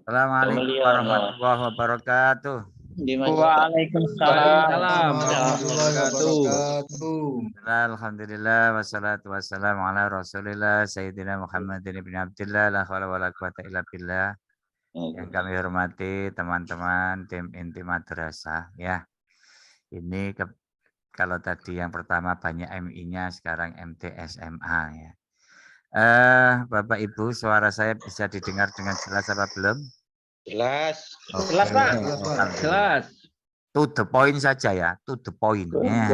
Assalamualaikum warahmatullahi wabarakatuh. Waalaikumsalam warahmatullahi wabarakatuh. Alhamdulillah wassalatu wassalamu ala Rasulillah Sayyidina Muhammadin ibn Abdillah la haula wala quwata illa billah. Yang kami hormati teman-teman tim inti madrasah ya. Ini kalau tadi yang pertama banyak MI-nya, sekarang MT SMA ya. Bapak Ibu, suara saya bisa didengar dengan jelas apa belum? Jelas. Okay. Jelas, Pak. Jelas. To the point saja ya, to the point. Ya.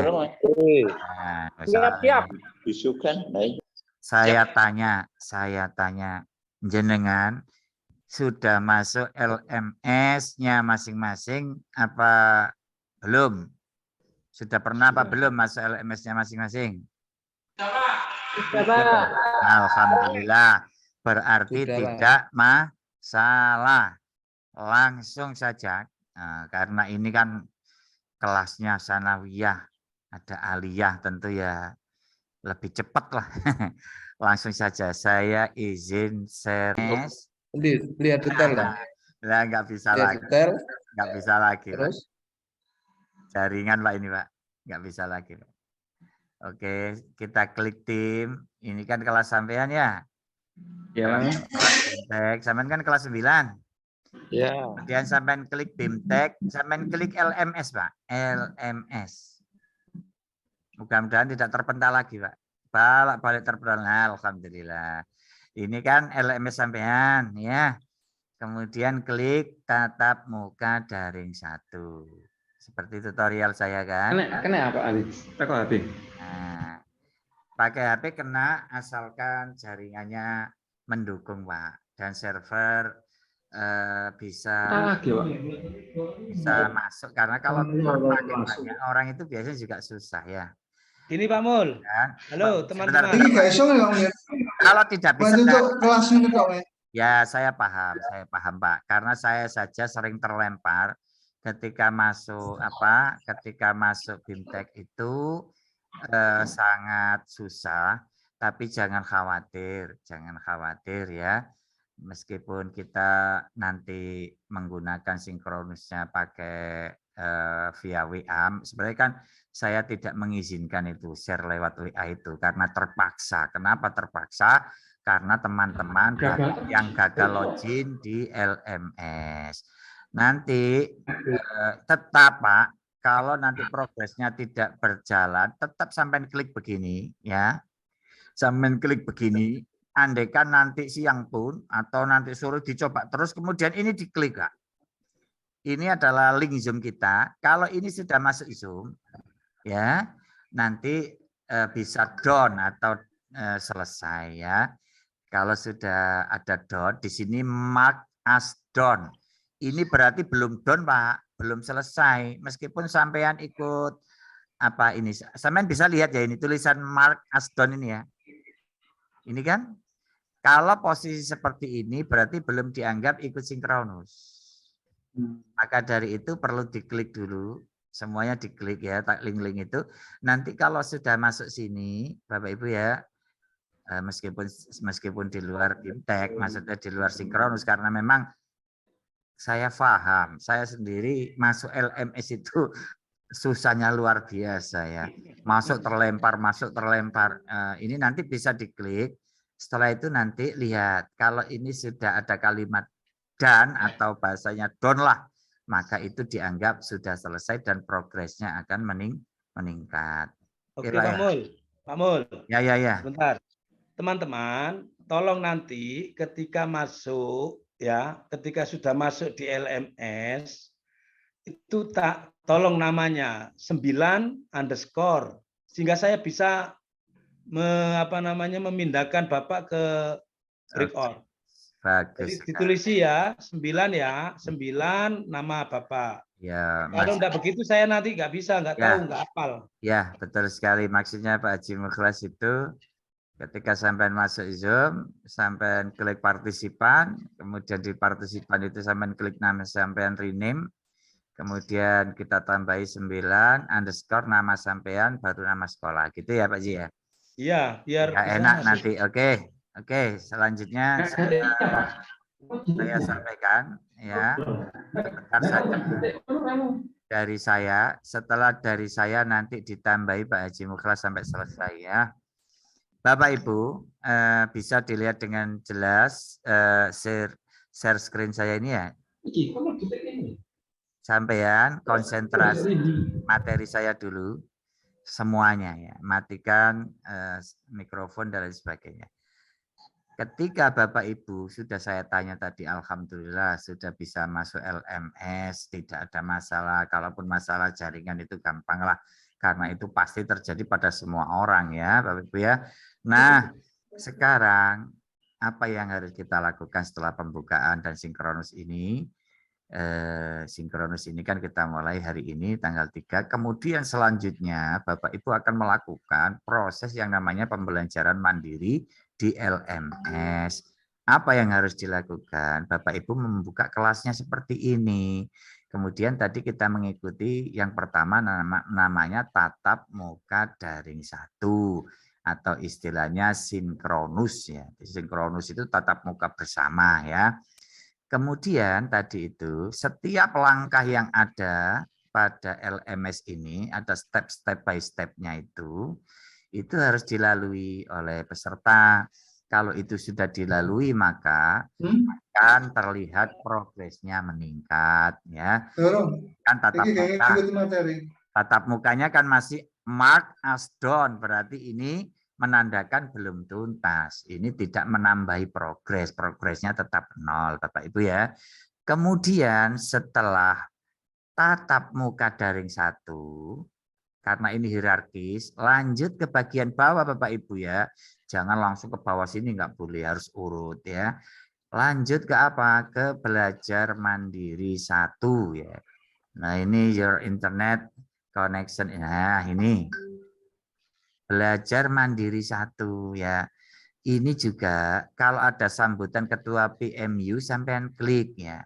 Nah, Siap. saya tanya, jenengan sudah masuk LMS-nya masing-masing apa belum? Sudah pernah apa belum masuk LMS-nya masing-masing? Alhamdulillah. Berarti tidak masalah. Langsung saja. Nah, karena ini kan kelasnya sanawiyah, ada aliyah, tentu ya lebih cepat lah. Langsung saja saya izin share. Lihat detail lah. Nah, nggak bisa lagi. Nggak bisa lagi. Terus? Pak. Jaringan Pak ini Pak. Nggak bisa lagi Pak. Oke, kita klik tim. Ini kan kelas sampean ya? Ya. Sampean kan kelas 9. Ya. Kemudian sampean klik BIMTEK, sampean klik LMS, Pak. LMS. Mudah-mudahan tidak terpental lagi, Pak. Balik terpental. Nah, alhamdulillah. Ini kan LMS sampean, ya. Kemudian klik tatap muka daring 1. Seperti tutorial saya kan. Kena apa, Ali? Pakai HP. Nah, pakai HP kena asalkan jaringannya mendukung, Pak. Dan server bisa masuk, karena kalau pakai banyak orang itu biasanya juga susah ya. Ini Pak Mul. Ya. Halo teman-teman. Kalau tidak bisa kelas ya saya paham Pak, karena saya saja sering terlempar ketika masuk BIMTEK itu sangat susah, tapi jangan khawatir ya. Meskipun kita nanti menggunakan sinkronusnya pakai via WA, sebenarnya kan saya tidak mengizinkan itu share lewat WA itu karena terpaksa. Kenapa terpaksa? Karena teman-teman yang gagal login di LMS. Nanti tetap Pak, kalau nanti progresnya tidak berjalan, tetap sampai klik begini ya. Sampai klik begini. Andaikan nanti siang pun atau nanti sore dicoba terus, kemudian ini diklik Kak. Ini adalah link Zoom kita. Kalau ini sudah masuk Zoom, ya nanti bisa done atau selesai ya. Kalau sudah ada done, di sini mark as done. Ini berarti belum done Pak, belum selesai. Meskipun sampean ikut apa ini, sampean bisa lihat ya ini tulisan mark as done ini ya. Ini kan. Kalau posisi seperti ini berarti belum dianggap ikut sinkronus. Maka dari itu perlu diklik dulu. Semuanya diklik ya, link-link itu. Nanti kalau sudah masuk sini, Bapak Ibu ya, meskipun di luar BIMTEK, maksudnya di luar sinkronus, karena memang saya paham, saya sendiri masuk LMS itu susahnya luar biasa ya. Masuk terlempar. Ini nanti bisa diklik. Setelah itu nanti lihat kalau ini sudah ada kalimat dan atau bahasanya don lah, maka itu dianggap sudah selesai dan progresnya akan meningkat. Oke Pak Mul. Ya. Sebentar. Teman-teman, tolong nanti ketika masuk ya, ketika sudah masuk di LMS itu tolong namanya 9_ sehingga saya bisa memindahkan Bapak ke breakout. Bagus. Jadi ditulisi ya 9 nama Bapak. Ya. Kalau enggak begitu saya nanti nggak tahu, nggak hafal. Ya, betul sekali. Maksudnya Pak Haji Mukhlas itu ketika sampai masuk Zoom, sampai klik partisipan, kemudian di partisipan itu sampai klik nama sampean rename, kemudian kita tambahi 9_ nama sampean baru nama sekolah. Gitu ya Pak Ji ya? Iya, biar ya, enak masuk. Nanti. Oke, selanjutnya saya sampaikan ya, sebentar saja dari saya. Setelah dari saya nanti ditambahi Pak Haji Mukhlas sampai selesai ya. Bapak Ibu bisa dilihat dengan jelas share screen saya ini ya. Sampean konsentrasi materi saya dulu semuanya ya. Matikan mikrofon dan lain sebagainya. Ketika Bapak Ibu sudah saya tanya tadi, alhamdulillah sudah bisa masuk LMS, tidak ada masalah. Kalaupun masalah jaringan itu gampang lah, karena itu pasti terjadi pada semua orang ya, Bapak Ibu ya. Nah, sekarang apa yang harus kita lakukan setelah pembukaan dan sinkronus ini? Sinkronus ini kan kita mulai hari ini tanggal 3. Kemudian selanjutnya Bapak Ibu akan melakukan proses yang namanya pembelajaran mandiri di LMS. Apa yang harus dilakukan? Bapak Ibu membuka kelasnya seperti ini. Kemudian tadi kita mengikuti yang pertama namanya tatap muka daring 1 atau istilahnya sinkronus ya. Sinkronus itu tatap muka bersama ya. Kemudian tadi itu setiap langkah yang ada pada LMS ini ada step by step-nya itu harus dilalui oleh peserta. Kalau itu sudah dilalui maka akan terlihat progresnya meningkat ya. Kan tatap mukanya kan masih mark as done, berarti ini menandakan belum tuntas. Ini tidak menambahi progres. Progresnya tetap 0, Bapak Ibu ya. Kemudian setelah tatap muka daring 1, karena ini hierarkis, lanjut ke bagian bawah Bapak Ibu ya. Jangan langsung ke bawah sini, nggak boleh, harus urut ya. Lanjut ke apa? Ke belajar mandiri 1 ya. Nah ini your internet connection. Nah ini. Belajar mandiri 1 ya. Ini juga kalau ada sambutan ketua PMU sampean klik ya.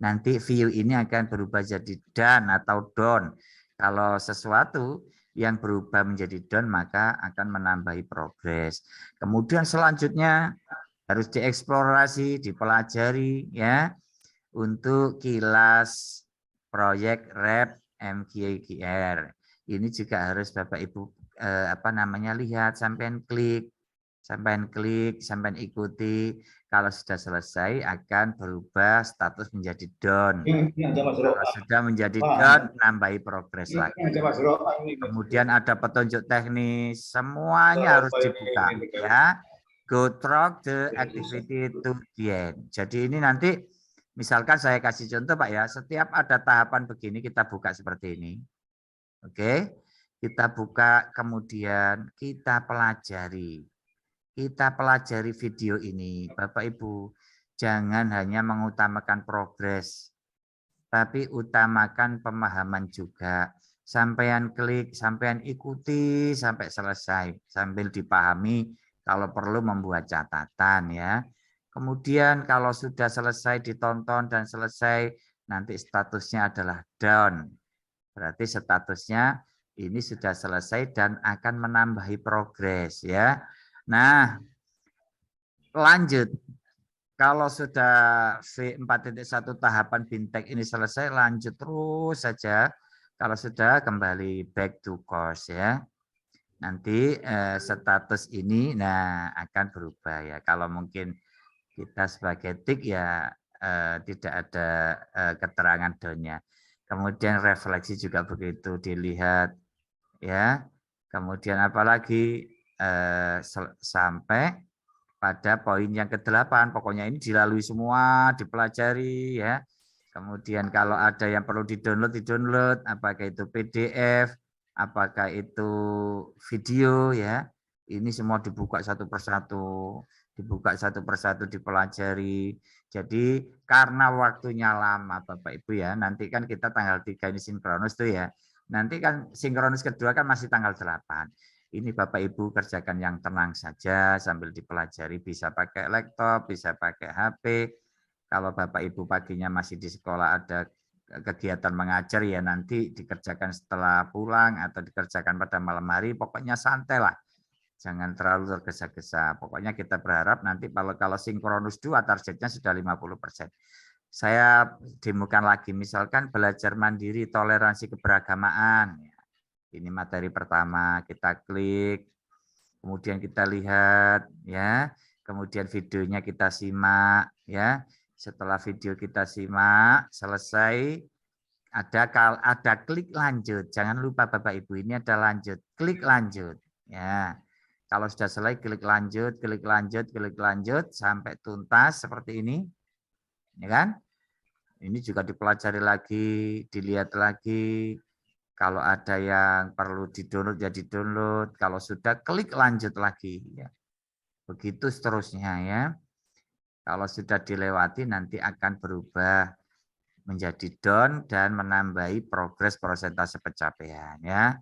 Nanti view ini akan berubah jadi done atau down. Kalau sesuatu yang berubah menjadi down maka akan menambahi progres. Kemudian selanjutnya harus dieksplorasi, dipelajari ya untuk kilas proyek REP MKIR. Ini juga harus Bapak Ibu lihat, sampean klik, sampean ikuti. Kalau sudah selesai akan berubah status menjadi down. Kalau sudah menjadi down, nambahi progres lagi. Kemudian ada petunjuk teknis, semuanya harus dibuka ya. Go through the activity to the end. Jadi ini nanti misalkan saya kasih contoh Pak ya, setiap ada tahapan begini kita buka seperti ini. Oke. Kita buka, kemudian kita pelajari. Kita pelajari video ini. Bapak Ibu, jangan hanya mengutamakan progres, tapi utamakan pemahaman juga. Sampean klik, sampean ikuti sampai selesai, sambil dipahami, kalau perlu membuat catatan ya. Kemudian kalau sudah selesai ditonton dan selesai, nanti statusnya adalah down. Berarti statusnya ini sudah selesai dan akan menambahi progres ya. Nah, lanjut. Kalau sudah V4.1 tahapan Bintek ini selesai, lanjut terus saja. Kalau sudah kembali back to course ya. Nanti status ini akan berubah ya. Kalau mungkin kita sebagai tik ya tidak ada keterangan down-nya. Kemudian refleksi juga begitu, dilihat ya. Kemudian apalagi sampai pada poin yang ke-8, pokoknya ini dilalui semua, dipelajari ya. Kemudian kalau ada yang perlu di-download, apakah itu PDF, apakah itu video ya. Ini semua dibuka satu persatu, dipelajari. Jadi karena waktunya lama Bapak Ibu ya, nanti kan kita tanggal 3 ini sinkronus tuh ya. Nanti kan sinkronus kedua kan masih tanggal 8. Ini Bapak Ibu kerjakan yang tenang saja sambil dipelajari, bisa pakai laptop, bisa pakai HP. Kalau Bapak Ibu paginya masih di sekolah ada kegiatan mengajar ya nanti dikerjakan setelah pulang atau dikerjakan pada malam hari, pokoknya santai lah. Jangan terlalu tergesa-gesa. Pokoknya kita berharap nanti kalau sinkronus 2 targetnya sudah 50%. Saya demokan lagi, misalkan belajar mandiri, toleransi keberagamaan. Ini materi pertama, kita klik, kemudian kita lihat, ya. Kemudian videonya kita simak, ya. Setelah video kita simak, selesai, ada klik lanjut. Jangan lupa Bapak Ibu, ini ada lanjut, klik lanjut, ya. Kalau sudah selesai, klik lanjut, klik lanjut, klik lanjut sampai tuntas seperti ini, ya kan? Ini juga dipelajari lagi, dilihat lagi. Kalau ada yang perlu di-download ya di-download. Kalau sudah, klik lanjut lagi. Ya. Begitu seterusnya ya. Kalau sudah dilewati nanti akan berubah menjadi down dan menambahi progres persentase pencapaian ya.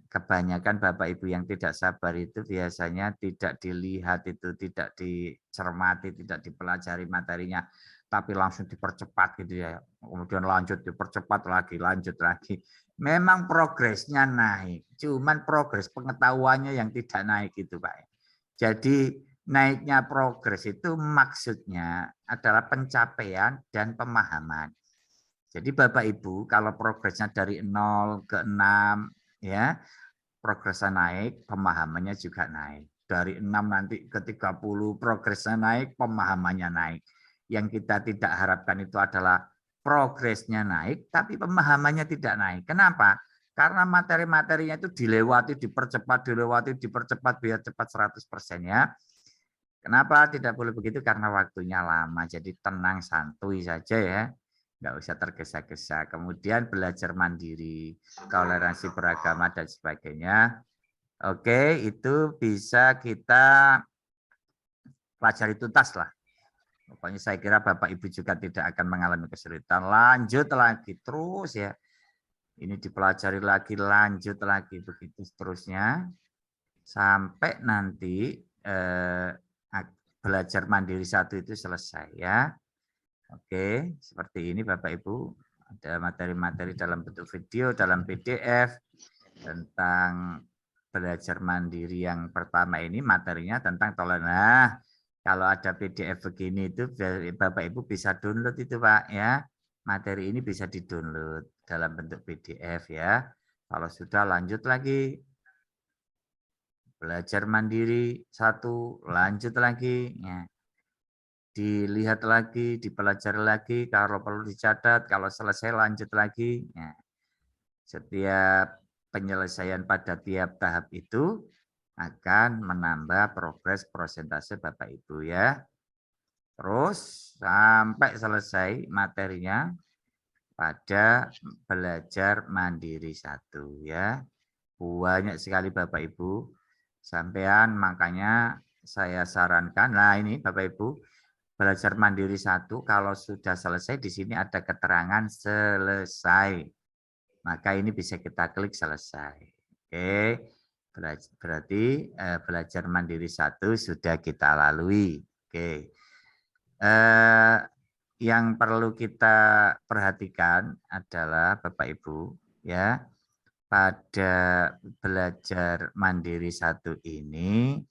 Kebanyakan Bapak Ibu yang tidak sabar itu biasanya tidak dilihat itu, tidak dicermati, tidak dipelajari materinya, tapi langsung dipercepat gitu ya. Kemudian lanjut dipercepat lagi, lanjut lagi. Memang progresnya naik, cuman progres pengetahuannya yang tidak naik gitu Pak. Jadi naiknya progres itu maksudnya adalah pencapaian dan pemahaman. Jadi Bapak Ibu kalau progresnya dari 0 ke 6 ya, progresnya naik, pemahamannya juga naik. Dari 6 nanti ke 30 progresnya naik, pemahamannya naik. Yang kita tidak harapkan itu adalah progresnya naik tapi pemahamannya tidak naik. Kenapa? Karena materi-materinya itu dilewati, dipercepat biar cepat 100% ya. Kenapa tidak boleh begitu? Karena waktunya lama. Jadi tenang, santuy saja ya. Nggak usah tergesa-gesa. Kemudian belajar mandiri, toleransi beragama dan sebagainya. Oke, itu bisa kita pelajari tuntas lah. Pokoknya saya kira Bapak Ibu juga tidak akan mengalami kesulitan. Lanjut lagi terus ya. Ini dipelajari lagi, lanjut lagi begitu seterusnya sampai nanti belajar mandiri 1 itu selesai ya. Oke, seperti ini Bapak Ibu. Ada materi-materi dalam bentuk video, dalam PDF, tentang belajar mandiri yang pertama ini materinya tentang toleransi. Nah, kalau ada PDF begini itu Bapak Ibu bisa download itu Pak ya. Materi ini bisa di-download dalam bentuk PDF ya. Kalau sudah lanjut lagi. Belajar mandiri 1, lanjut lagi. Ya. Dilihat lagi, dipelajari lagi, kalau perlu dicatat, kalau selesai lanjut lagi. Ya. Setiap penyelesaian pada tiap tahap itu akan menambah progres persentase Bapak Ibu ya. Terus sampai selesai materinya pada belajar mandiri 1 ya. Banyak sekali Bapak Ibu. Sampean makanya saya sarankan, nah ini Bapak Ibu, belajar mandiri 1 kalau sudah selesai di sini ada keterangan selesai. Maka ini bisa kita klik selesai. Oke, berarti belajar mandiri 1 sudah kita lalui. Oke, yang perlu kita perhatikan adalah Bapak Ibu, ya pada belajar mandiri 1 ini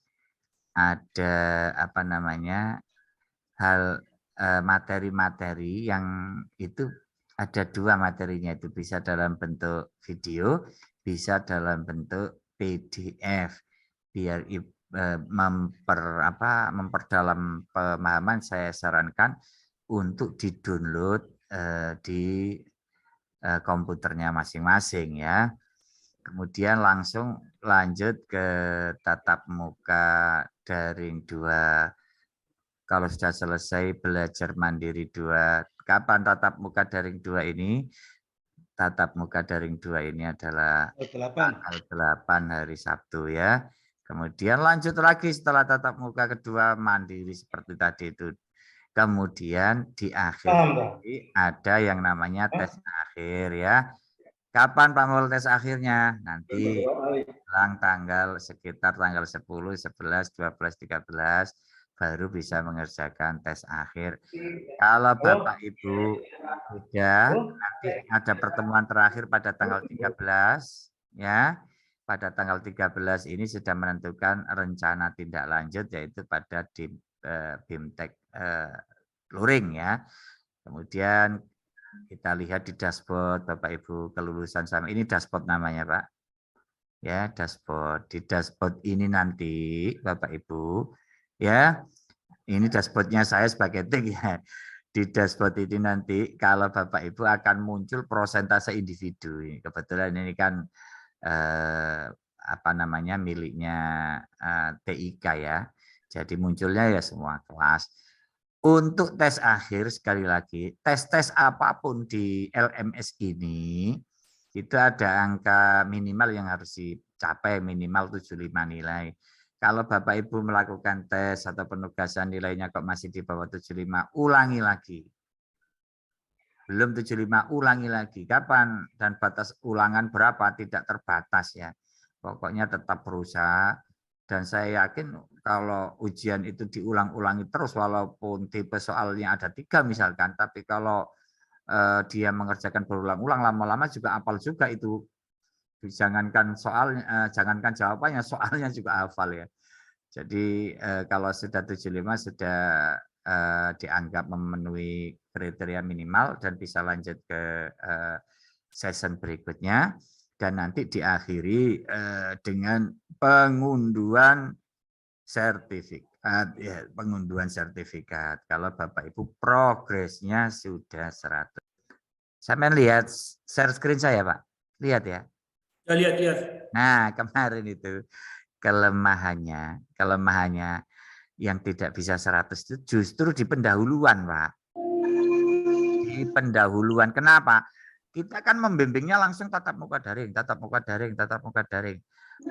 ada apa namanya hal materi-materi yang itu ada 2 materinya itu bisa dalam bentuk video, bisa dalam bentuk PDF. Biar memperdalam pemahaman saya sarankan untuk di-download di komputernya masing-masing ya. Kemudian langsung lanjut ke tatap muka daring 2. Kalau sudah selesai belajar mandiri 2, kapan tatap muka daring 2 ini? Tatap muka daring 2 ini adalah tanggal 8 hari Sabtu ya. Kemudian lanjut lagi setelah tatap muka kedua mandiri seperti tadi itu. Kemudian di akhir ada yang namanya tes akhir ya. Kapan Pak Mul tes akhirnya? Nanti sekitar tanggal 10, 11, 12, 13 baru bisa mengerjakan tes akhir. Kalau Bapak Ibu sudah nanti ada pertemuan terakhir pada tanggal 13 ya. pada tanggal 13 ini sudah menentukan rencana tindak lanjut yaitu pada BIMTEK Luring ya. Kemudian kita lihat di dashboard Bapak Ibu kelulusan sama ini dashboard namanya Pak. Ya, dashboard. Di dashboard ini nanti Bapak Ibu ya, ini dashboardnya saya sebagai TIK ya. Di dashboard ini nanti kalau Bapak Ibu akan muncul persentase individu. Kebetulan ini kan apa namanya miliknya TIK ya. Jadi munculnya ya semua kelas. Untuk tes akhir sekali lagi, tes-tes apapun di LMS ini itu ada angka minimal yang harus dicapai minimal 75 nilai. Kalau Bapak Ibu melakukan tes atau penugasan nilainya kok masih di bawah 75, ulangi lagi. Belum 75, ulangi lagi. Kapan dan batas ulangan berapa tidak terbatas ya. Pokoknya tetap berusaha. Dan saya yakin kalau ujian itu diulang-ulangi terus walaupun tipe soalnya ada 3 misalkan. Tapi kalau dia mengerjakan berulang-ulang lama-lama juga hafal juga itu. Jangankan soalnya, jangankan jawabannya, soalnya juga hafal ya. Jadi kalau sudah 75 sudah dianggap memenuhi kriteria minimal dan bisa lanjut ke season berikutnya dan nanti diakhiri dengan pengunduhan sertifikat ya, pengunduhan sertifikat kalau Bapak Ibu progresnya sudah 100. Sampai lihat share screen saya Pak, lihat ya. Ya, lihat. Nah kemarin itu kelemahannya yang tidak bisa 100 itu justru di pendahuluan, Pak. Di pendahuluan. Kenapa? Kita kan membimbingnya langsung tatap muka daring, tatap muka daring, tatap muka daring.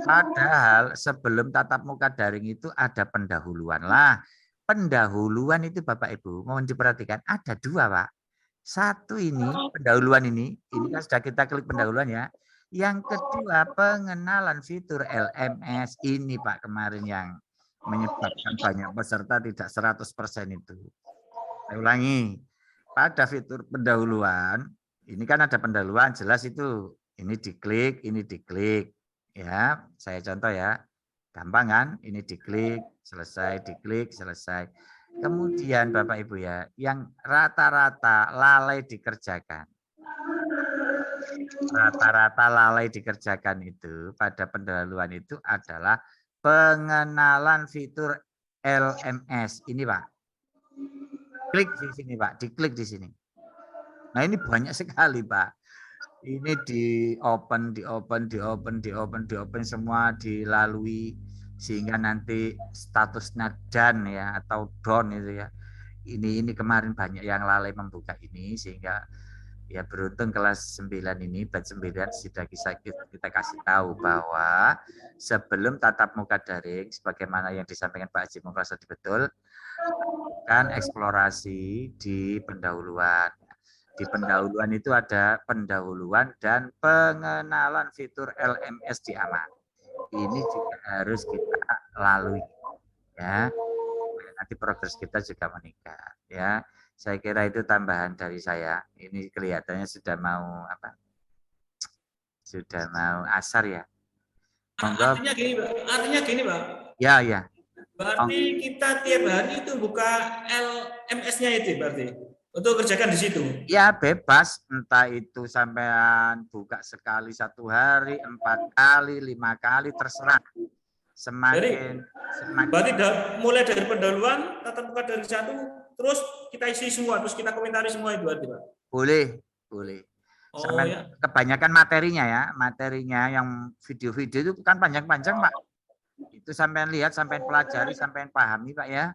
Padahal sebelum tatap muka daring itu ada pendahuluan. Lah, pendahuluan itu Bapak Ibu, mohon diperhatikan ada 2, Pak. Satu ini, pendahuluan ini kan sudah kita klik pendahuluan ya. Yang kedua, pengenalan fitur LMS ini Pak kemarin yang menyebabkan banyak peserta tidak 100% itu. Saya ulangi, pada fitur pendahuluan, ini kan ada pendahuluan jelas itu, ini diklik, ya. Saya contoh ya, gampang kan? Ini diklik, selesai, diklik, selesai. Kemudian Bapak Ibu ya, yang rata-rata lalai dikerjakan. Rata-rata lalai dikerjakan itu pada pendahuluan itu adalah pengenalan fitur LMS. Ini Pak. Klik di sini Pak, diklik di sini. Nah ini banyak sekali Pak. Ini di open semua dilalui sehingga nanti statusnya done ya atau down itu ya. Ini kemarin banyak yang lalai membuka ini sehingga ya beruntung kelas 9 ini batch 9 sudah kita kasih tahu bahwa sebelum tatap muka daring sebagaimana yang disampaikan Pak Haji Mufrad betul kan eksplorasi di pendahuluan. Di pendahuluan itu ada pendahuluan dan pengenalan fitur LMS di AMA. Ini juga harus kita lalui ya. Nanti progres kita juga meningkat ya. Saya kira itu tambahan dari saya. Ini kelihatannya sudah mau apa? Sudah mau asar ya. Artinya gini, Pak. Ya. Berarti kita tiap hari itu buka LMS-nya itu berarti untuk kerjakan di situ. Ya bebas, entah itu sampean buka sekali 1 hari, 4 kali, 5 kali terserah. Semakin berarti mulai dari pendahuluan tatap muka dari 1 terus kita isi semua terus kita komentari semua itu berarti Pak. Boleh. Sampai ya. Kebanyakan materinya yang video-video itu kan panjang-panjang Pak. Itu sampean lihat, sampean pelajari, sampean pahami Pak ya.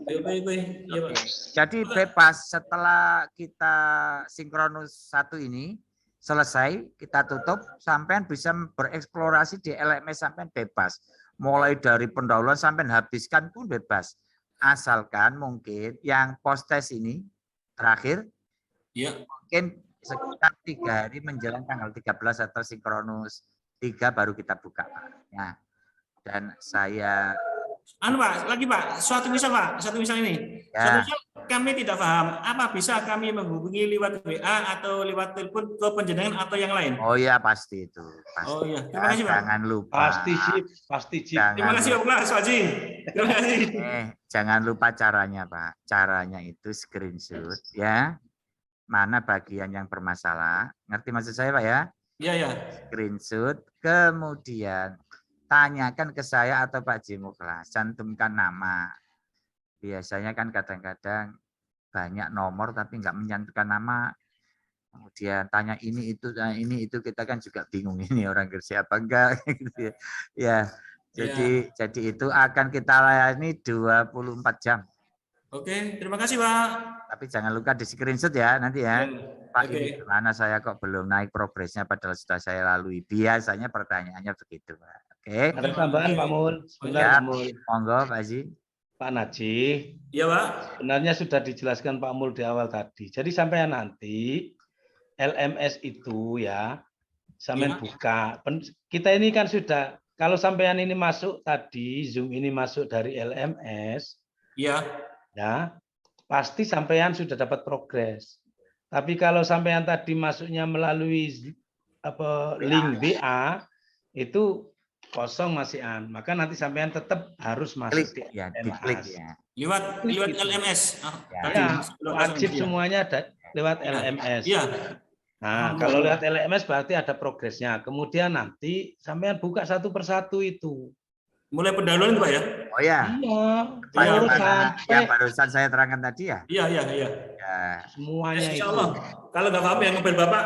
Iya, Pak. Jadi bebas setelah kita sinkronus 1 ini selesai, kita tutup, sampean bisa bereksplorasi di LMS sampean bebas. Mulai dari pendahuluan sampai habiskan pun bebas. Asalkan mungkin yang post test ini terakhir, ya. mungkin sekitar 3 hari menjelang tanggal 13 atau sinkronus 3 baru kita buka Pak. Nah, dan saya Pak, lagi Pak, suatu misal ini. Ya. kami tidak paham. Apa bisa kami menghubungi lewat WA atau lewat telepon ke penjenengan atau yang lain? Oh ya pasti itu. Pasti. Oh iya, terima kasih Pak. Jangan lupa. Pasti Cip, pasti Cip. Terima kasih Pak Pras, Pak Haji. Terima kasih. Jangan lupa caranya Pak. Caranya itu screenshot ya. Mana bagian yang bermasalah. Ngerti maksud saya Pak ya? Iya, ya. Screenshot, kemudian tanyakan ke saya atau Pak Jimuklas, cantumkan nama. Biasanya kan kadang-kadang banyak nomor tapi nggak mencantumkan nama. Kemudian tanya ini itu kita kan juga bingung ini orang kerja apa enggak gitu ya. Ya. Jadi itu akan kita layani 24 jam. Oke, terima kasih Pak. Tapi jangan lupa di screenshot ya nanti ya. Pak ini Oke. gimana saya kok belum naik progresnya padahal sudah saya lalui. Biasanya pertanyaannya begitu Pak. Oke. Ada tambahan Pak Mul. Sebentar Ya, Pak Mul. monggo Pak Haji. Pak Najih. Iya Pak. Sebenarnya sudah dijelaskan Pak Mul di awal tadi. Jadi sampai nanti LMS itu ya, sampean buka. Kita ini kan sudah, kalau sampean ini masuk tadi, Zoom ini masuk dari LMS, Iya. ya, pasti sampean sudah dapat progres. Tapi kalau sampean tadi masuknya melalui link WA, itu kosong Mas Ian. Maka nanti sampean tetap harus masuk Klik di ya, LMS. diklik ya. Lewat Gitu. LMS. Ya, wajib semuanya lewat LMS. Iya. Nah, kalau lewat LMS berarti ada progresnya. Kemudian nanti sampean buka satu persatu itu. Mulai pendahuluan itu Pak ya? Oh ya. Iya. Pak, Terus yang barusan saya terangkan tadi ya. Iya. Ya. Semuanya Insya itu. Allah. Kalau nggak paham ya ngobrol Bapak.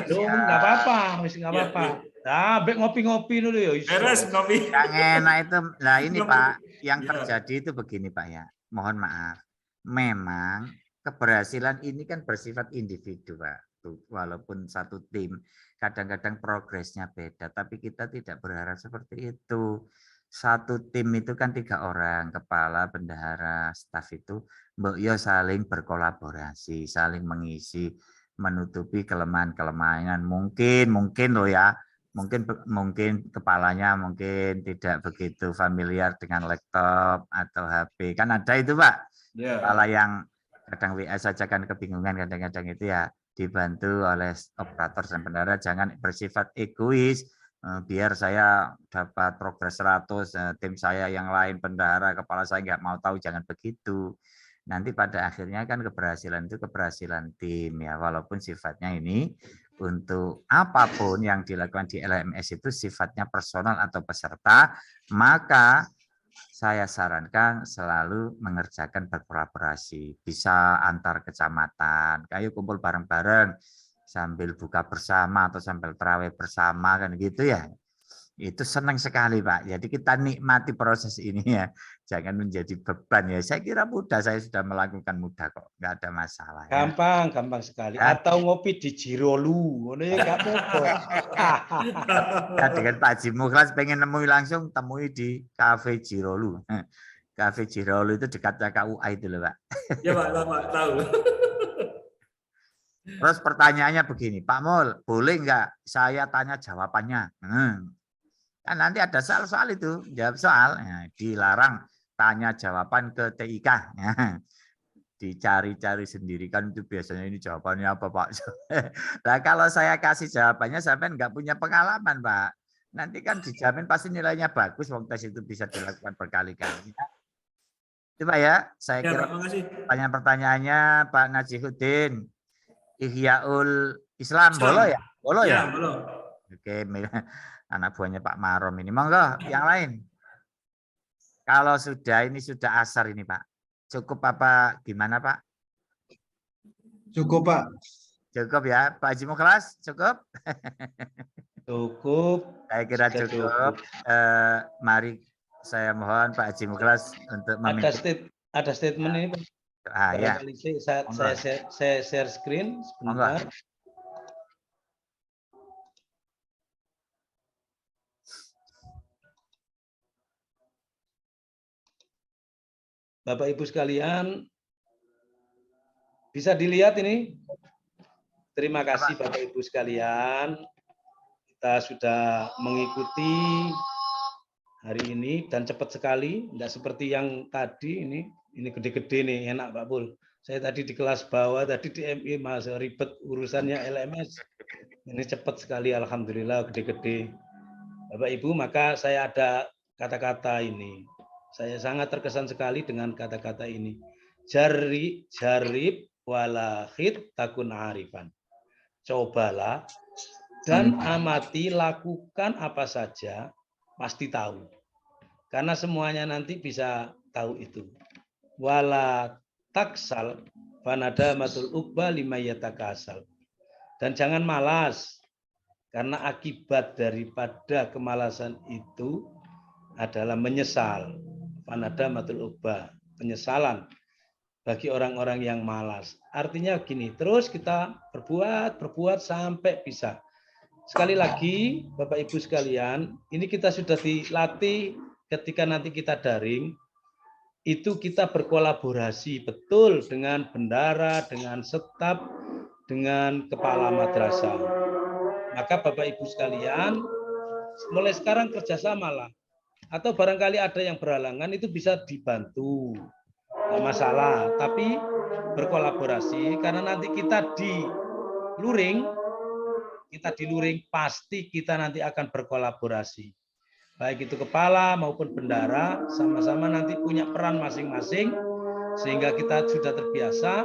Loh, nggak apa-apa, mesti nggak apa-apa. Nah, bek ngopi-ngopi dulu ya. Beres ngopi. Yang enak itu, nah ini Pak, yang Ya. terjadi itu begini Pak ya. Mohon maaf. Memang keberhasilan ini kan bersifat individu Pak. Walaupun satu tim, kadang-kadang progresnya beda, tapi kita tidak berharap seperti itu. Satu tim itu kan 3 orang, kepala, bendahara, staf itu, mbok yo saling berkolaborasi, saling mengisi, menutupi kelemahan-kelemahan. Mungkin loh ya, mungkin kepalanya mungkin tidak begitu familiar dengan laptop atau HP. Kan ada itu Pak, kepala yang kadang WA saja kan kebingungan kadang-kadang itu ya. Dibantu oleh operator dan bendahara, jangan bersifat egois, biar saya dapat progres 100, tim saya yang lain bendahara, kepala saya nggak mau tahu, jangan begitu. Nanti pada akhirnya kan keberhasilan itu keberhasilan tim ya, walaupun sifatnya ini untuk apapun yang dilakukan di LMS itu sifatnya personal atau peserta, maka saya sarankan selalu mengerjakan berkolaborasi, bisa antar kecamatan, kayak kumpul bareng-bareng sambil buka bersama atau sambil terawih bersama kan gitu ya. Itu senang sekali Pak. Jadi kita nikmati proses ini ya, jangan menjadi beban ya. Saya kira mudah, saya sudah melakukan mudah kok, nggak ada masalah. Ya. Gampang sekali. Atau ngopi di Jirolu, ini nggak apa-apa. Ya, dengan Pak Jimuklas pengen nemui langsung, temui di Cafe Jirolu. Cafe Jirolu itu dekatnya KUA itu loh Pak. Ya Pak, tahu. Terus pertanyaannya begini, Pak Mul, boleh nggak saya tanya jawabannya? Kan nanti ada soal-soal itu, jawab soal, ya, dilarang tanya jawaban ke TIK. Ya. Dicari-cari sendiri kan itu biasanya ini jawabannya apa Pak? Nah kalau saya kasih jawabannya sampai nggak punya pengalaman Pak. Nanti kan dijamin pasti nilainya bagus, wong tes itu bisa dilakukan berkali-kali. Itu Pak ya, saya kira pertanyaan-pertanyaannya Pak Najihuddin. Ihyaul Islam, Bolo ya? Bolo ya? Bolo. Oke, anak buahnya Pak Marom ini. Monggo, yang lain. Kalau ini sudah asar ini Pak. Cukup apa gimana Pak? Cukup Pak. Cukup ya, Pak Jimuklas, cukup? Cukup. Saya kira cukup. Mari saya mohon Pak Jimuklas untuk memimpin. Ada statement ini Pak. Ya. Saya share screen sebentar. Bapak Ibu sekalian, bisa dilihat ini. Terima kasih Bapak Ibu sekalian. Kita sudah mengikuti hari ini dan cepat sekali, tidak seperti yang tadi ini Ini gede-gede nih, enak Pak Pul. Saya tadi di kelas bawah, tadi di MI Mas ribet urusannya LMS. Ini cepat sekali, alhamdulillah gede-gede. Bapak Ibu, maka saya ada kata-kata ini. Saya sangat terkesan sekali dengan kata-kata ini. Jarib walahid takun arifan. Cobalah dan amati, lakukan apa saja, pasti tahu. Karena semuanya nanti bisa tahu itu. Wala taksal fanada matul uqba lima yatakasal. Dan jangan malas, karena akibat daripada kemalasan itu adalah menyesal. Fanada matul uqba, penyesalan bagi orang-orang yang malas. Artinya gini, terus kita berbuat sampai bisa. Sekali lagi, Bapak Ibu sekalian, ini kita sudah dilatih ketika nanti kita daring, itu kita berkolaborasi betul dengan bendara, dengan staf, dengan kepala madrasah. Maka Bapak Ibu sekalian, mulai sekarang kerjasamalah. Atau barangkali ada yang berhalangan, itu bisa dibantu. Nggak masalah, tapi berkolaborasi, karena nanti kita di luring pasti kita nanti akan berkolaborasi. Baik itu kepala maupun bendara, sama-sama nanti punya peran masing-masing, sehingga kita sudah terbiasa,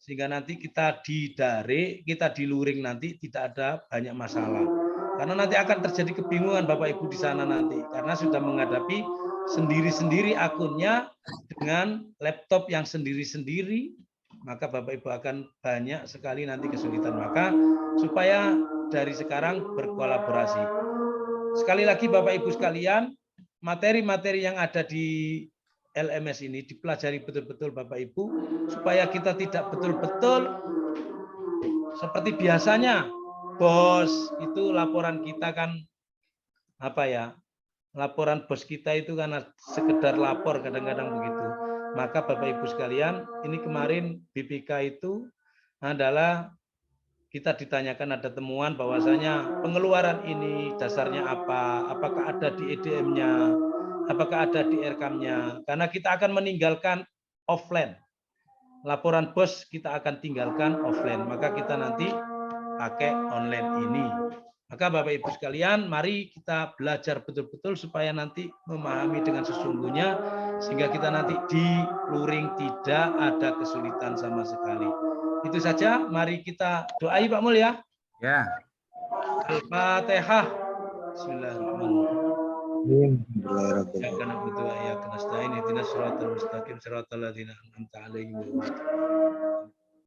sehingga nanti kita di luring nanti tidak ada banyak masalah. Karena nanti akan terjadi kebingungan Bapak Ibu di sana nanti, karena sudah menghadapi sendiri-sendiri akunnya dengan laptop yang sendiri-sendiri, maka Bapak Ibu akan banyak sekali nanti kesulitan. Maka supaya dari sekarang berkolaborasi. Sekali lagi Bapak Ibu sekalian, materi-materi yang ada di LMS ini dipelajari betul-betul Bapak Ibu, supaya kita tidak betul-betul seperti biasanya, bos itu laporan kita kan laporan bos kita itu kan sekedar lapor kadang-kadang begitu. Maka Bapak Ibu sekalian, ini kemarin BPK itu adalah kita ditanyakan, ada temuan bahwasanya pengeluaran ini dasarnya apa, apakah ada di EDM-nya, apakah ada di RKM-nya, karena kita akan meninggalkan offline. Laporan bos kita akan tinggalkan offline, maka kita nanti pakai online ini. Maka Bapak Ibu sekalian, mari kita belajar betul-betul supaya nanti memahami dengan sesungguhnya, sehingga kita nanti di luring tidak ada kesulitan sama sekali. Itu saja, mari kita doai Pak Mul ya. Ya. Al-Fatihah. Bismillahirrahmanirrahim. Ya kana butuh ya kana stain ihdinas siratal mustaqim siratal ladzina an'amta 'alaihim.